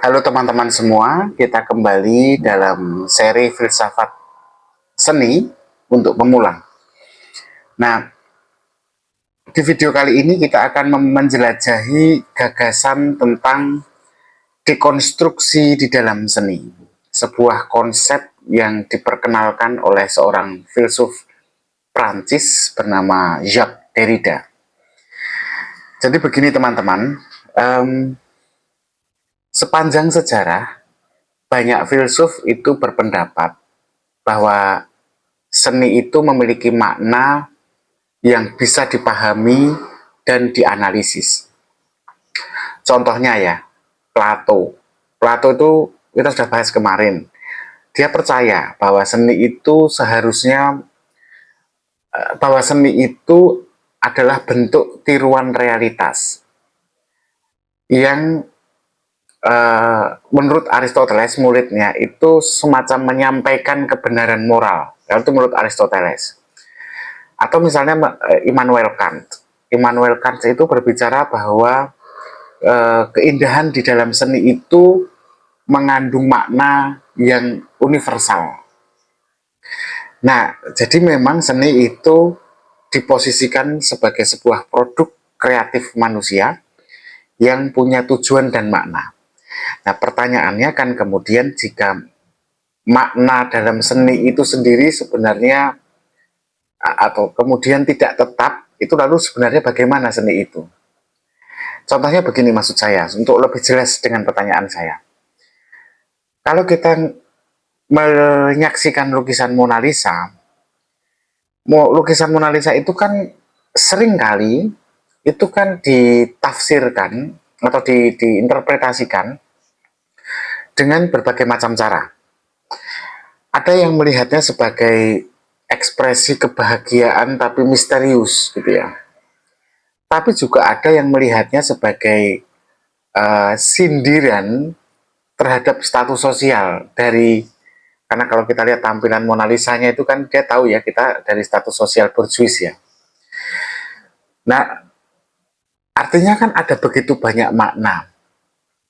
Halo teman-teman semua, kita kembali dalam seri filsafat seni untuk pemula. Nah, di video kali ini kita akan menjelajahi gagasan tentang dekonstruksi di dalam seni. Sebuah konsep yang diperkenalkan oleh seorang filsuf Prancis bernama Jacques Derrida. Jadi begini teman-teman, sepanjang sejarah banyak filsuf itu berpendapat bahwa seni itu memiliki makna yang bisa dipahami dan dianalisis. Contohnya ya, Plato. Plato itu kita sudah bahas kemarin. Dia percaya bahwa seni itu adalah bentuk tiruan realitas yang menurut Aristoteles, muridnya itu semacam menyampaikan kebenaran moral. Itu menurut Aristoteles. Atau misalnya Immanuel Kant. Immanuel Kant itu berbicara bahwa keindahan di dalam seni itu mengandung makna yang universal. Nah, jadi memang seni itu diposisikan sebagai sebuah produk kreatif manusia yang punya tujuan dan makna. Nah, pertanyaannya kan kemudian jika makna dalam seni itu sendiri sebenarnya atau kemudian tidak tetap, itu lalu sebenarnya bagaimana seni itu? Contohnya begini maksud saya, untuk lebih jelas dengan pertanyaan saya. Kalau kita menyaksikan lukisan Mona Lisa itu kan sering kali itu kan ditafsirkan atau diinterpretasikan dengan berbagai macam cara. Ada yang melihatnya sebagai ekspresi kebahagiaan tapi misterius gitu ya. Tapi juga ada yang melihatnya sebagai sindiran terhadap status sosial dari, karena kalau kita lihat tampilan Mona Lisa-nya itu kan dia tahu ya kita dari status sosial bourgeois ya. Nah, artinya kan ada begitu banyak makna.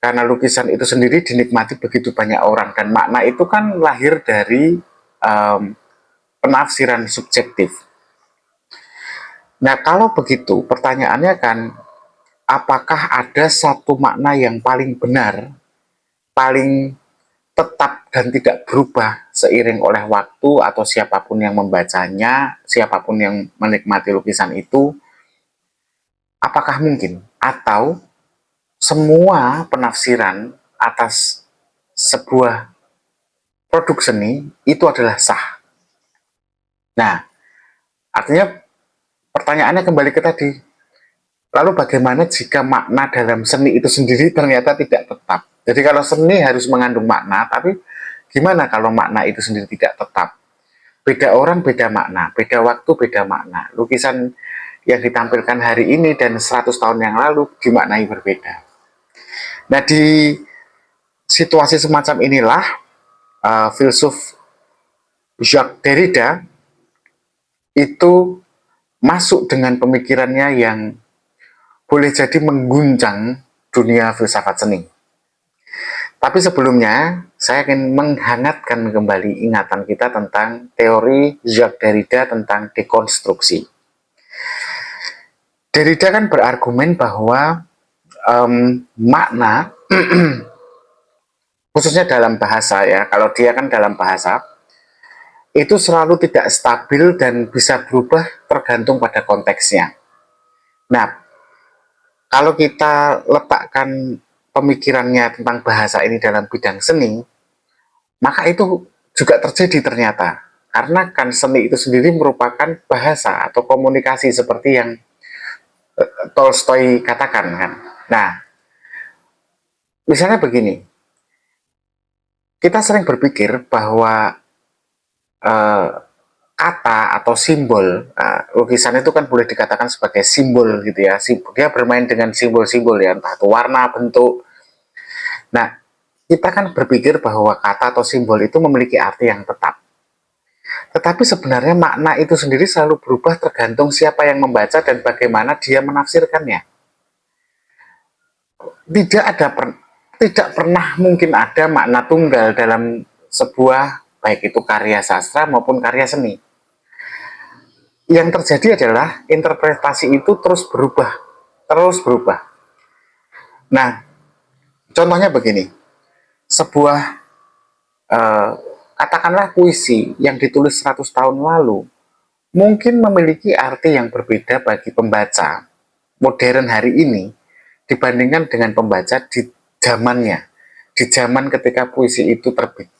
Karena lukisan itu sendiri dinikmati begitu banyak orang dan makna itu kan lahir dari penafsiran subjektif. Nah, kalau begitu pertanyaannya kan apakah ada satu makna yang paling benar, paling tetap dan tidak berubah seiring oleh waktu atau siapapun yang membacanya, siapapun yang menikmati lukisan itu, apakah mungkin? Atau semua penafsiran atas sebuah produk seni itu adalah sah? Nah, artinya pertanyaannya kembali ke tadi, lalu bagaimana jika makna dalam seni itu sendiri ternyata tidak tetap? Jadi kalau seni harus mengandung makna, tapi gimana kalau makna itu sendiri tidak tetap? Beda orang beda makna, beda waktu beda makna. Lukisan yang ditampilkan hari ini dan 100 tahun yang lalu dimaknai berbeda. Nah, di situasi semacam inilah filsuf Jacques Derrida itu masuk dengan pemikirannya yang boleh jadi mengguncang dunia filsafat seni. Tapi sebelumnya, saya ingin menghangatkan kembali ingatan kita tentang teori Jacques Derrida tentang dekonstruksi. Derrida kan berargumen bahwa makna, khususnya dalam bahasa ya, kalau dia kan dalam bahasa, itu selalu tidak stabil dan bisa berubah tergantung pada konteksnya. Nah, kalau kita letakkan pemikirannya tentang bahasa ini dalam bidang seni, maka itu juga terjadi ternyata. Karena kan seni itu sendiri merupakan bahasa atau komunikasi seperti yang Tolstoy katakan kan. Nah, misalnya begini, kita sering berpikir bahwa kata atau simbol, lukisan itu kan boleh dikatakan sebagai simbol gitu ya. Dia bermain dengan simbol-simbol ya, entah itu warna, bentuk. Nah, kita kan berpikir bahwa kata atau simbol itu memiliki arti yang tetap. Tetapi sebenarnya makna itu sendiri selalu berubah tergantung siapa yang membaca dan bagaimana dia menafsirkannya. Tidak ada tidak pernah mungkin ada makna tunggal dalam sebuah, baik itu karya sastra maupun karya seni. Yang terjadi adalah interpretasi itu terus berubah, terus berubah. Nah, contohnya begini, sebuah katakanlah puisi yang ditulis 100 tahun lalu mungkin memiliki arti yang berbeda bagi pembaca modern hari ini dibandingkan dengan pembaca di zamannya, di zaman ketika puisi itu terbit.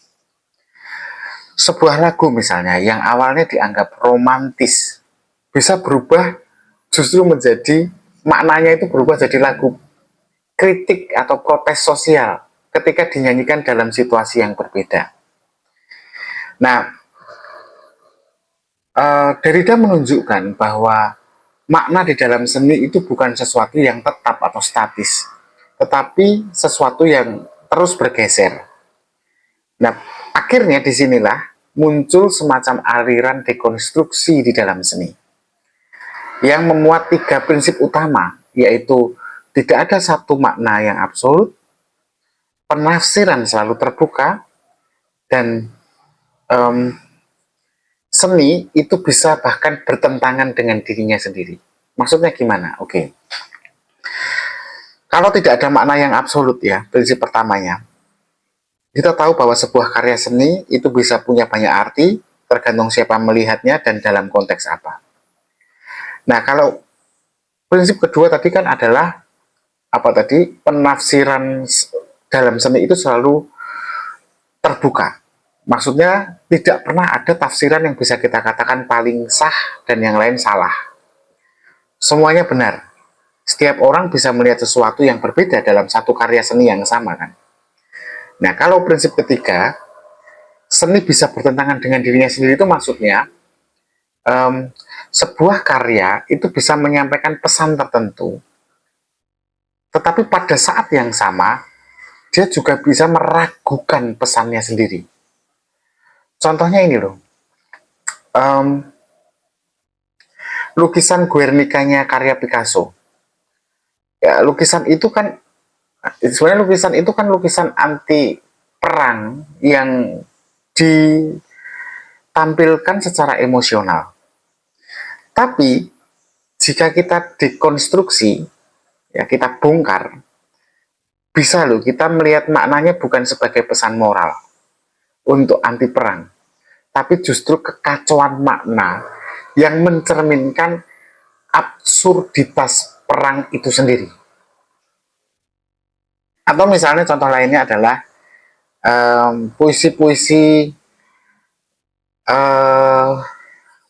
Sebuah lagu misalnya yang awalnya dianggap romantis bisa berubah justru menjadi, maknanya itu berubah jadi lagu kritik atau protes sosial ketika dinyanyikan dalam situasi yang berbeda. Nah, Derrida menunjukkan bahwa makna di dalam seni itu bukan sesuatu yang tetap atau statis, tetapi sesuatu yang terus bergeser. Nah, akhirnya disinilah muncul semacam aliran dekonstruksi di dalam seni yang memuat 3 prinsip utama, yaitu tidak ada satu makna yang absolut, penafsiran selalu terbuka, dan seni itu bisa bahkan bertentangan dengan dirinya sendiri. Maksudnya gimana? Oke. Kalau tidak ada makna yang absolut ya, prinsip pertamanya, kita tahu bahwa sebuah karya seni itu bisa punya banyak arti, tergantung siapa melihatnya dan dalam konteks apa. Nah, kalau prinsip kedua tadi kan adalah apa tadi? Penafsiran dalam seni itu selalu terbuka. Maksudnya tidak pernah ada tafsiran yang bisa kita katakan paling sah dan yang lain salah. Semuanya benar. Setiap orang bisa melihat sesuatu yang berbeda dalam satu karya seni yang sama kan. Nah, kalau prinsip ketiga, seni bisa bertentangan dengan dirinya sendiri, itu maksudnya sebuah karya itu bisa menyampaikan pesan tertentu, tetapi pada saat yang sama dia juga bisa meragukan pesannya sendiri. Contohnya ini loh, lukisan Guernica-nya karya Picasso. Ya, lukisan itu kan sebenarnya lukisan anti perang yang ditampilkan secara emosional. Tapi jika kita dekonstruksi, ya kita bongkar, bisa loh kita melihat maknanya bukan sebagai pesan moral untuk anti perang, tapi justru kekacauan makna yang mencerminkan absurditas perang itu sendiri. Atau misalnya contoh lainnya adalah puisi-puisi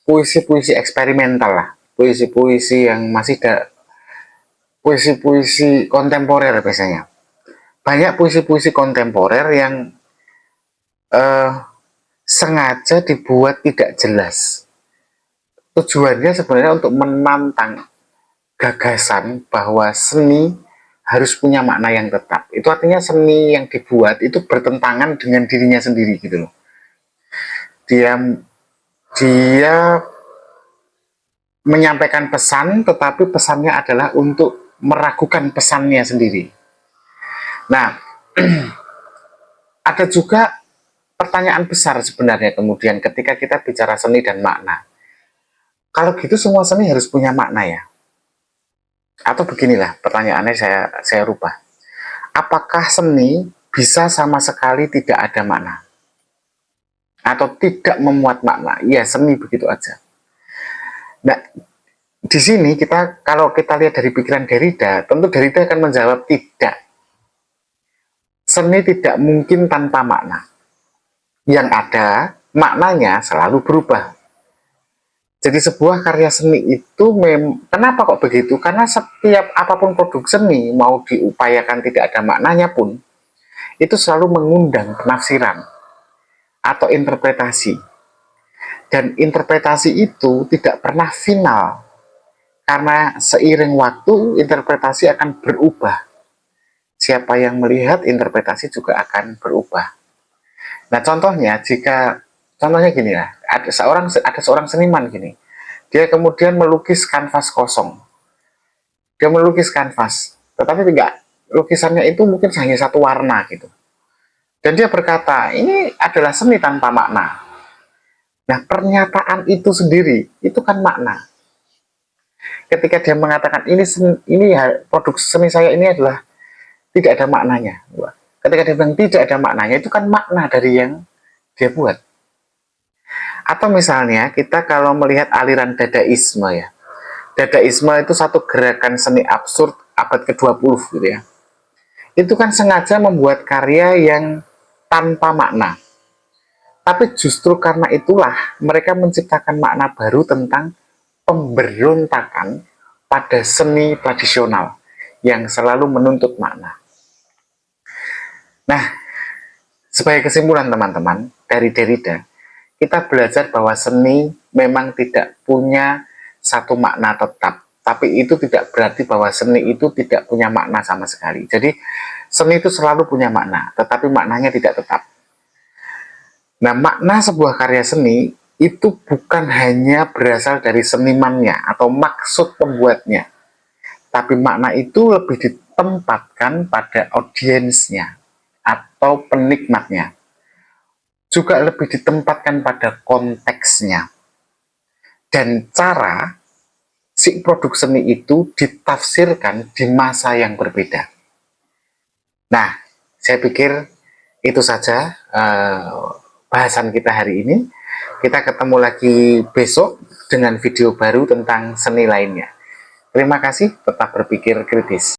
puisi-puisi eksperimental lah, puisi-puisi yang masih puisi-puisi kontemporer biasanya. Banyak puisi-puisi kontemporer yang sengaja dibuat tidak jelas. Tujuannya sebenarnya untuk menantang gagasan bahwa seni harus punya makna yang tetap. Itu artinya seni yang dibuat itu bertentangan dengan dirinya sendiri gitu loh. Dia menyampaikan pesan, tetapi pesannya adalah untuk meragukan pesannya sendiri. Nah, ada juga pertanyaan besar sebenarnya kemudian ketika kita bicara seni dan makna. Kalau gitu semua seni harus punya makna ya? Atau beginilah pertanyaannya, saya rubah. Apakah seni bisa sama sekali tidak ada makna? Atau tidak memuat makna? Ya, seni begitu aja. Nah, di sini kalau kita lihat dari pikiran Derrida, tentu Derrida akan menjawab tidak. Seni tidak mungkin tanpa makna. Yang ada, maknanya selalu berubah. Jadi sebuah karya seni itu kenapa kok begitu? Karena setiap apapun produk seni mau diupayakan tidak ada maknanya pun, itu selalu mengundang penafsiran atau interpretasi. Dan interpretasi itu tidak pernah final, karena seiring waktu interpretasi akan berubah. Siapa yang melihat interpretasi juga akan berubah. Nah, contohnya gini ya, ada seorang seniman gini, dia kemudian melukis kanvas kosong. Dia melukis kanvas, tetapi lukisannya itu mungkin hanya satu warna gitu. Dan dia berkata, ini adalah seni tanpa makna. Nah, pernyataan itu sendiri, itu kan makna. Ketika dia mengatakan, produk seni saya ini adalah tidak ada maknanya. Ketika dia bilang tidak ada maknanya, itu kan makna dari yang dia buat. Atau misalnya, kita kalau melihat aliran dadaisme ya. Dadaisme itu satu gerakan seni absurd abad ke-20 gitu ya. Itu kan sengaja membuat karya yang tanpa makna. Tapi justru karena itulah mereka menciptakan makna baru tentang pemberontakan pada seni tradisional yang selalu menuntut makna. Nah, sebagai kesimpulan teman-teman, dari Derrida, kita belajar bahwa seni memang tidak punya satu makna tetap. Tapi itu tidak berarti bahwa seni itu tidak punya makna sama sekali. Jadi, seni itu selalu punya makna, tetapi maknanya tidak tetap. Nah, makna sebuah karya seni itu bukan hanya berasal dari senimannya atau maksud pembuatnya, tapi makna itu lebih ditempatkan pada audiensnya atau penikmatnya. Juga lebih ditempatkan pada konteksnya dan cara si produk seni itu ditafsirkan di masa yang berbeda. Nah, saya pikir itu saja bahasan kita hari ini. Kita ketemu lagi besok dengan video baru tentang seni lainnya. Terima kasih, tetap berpikir kritis.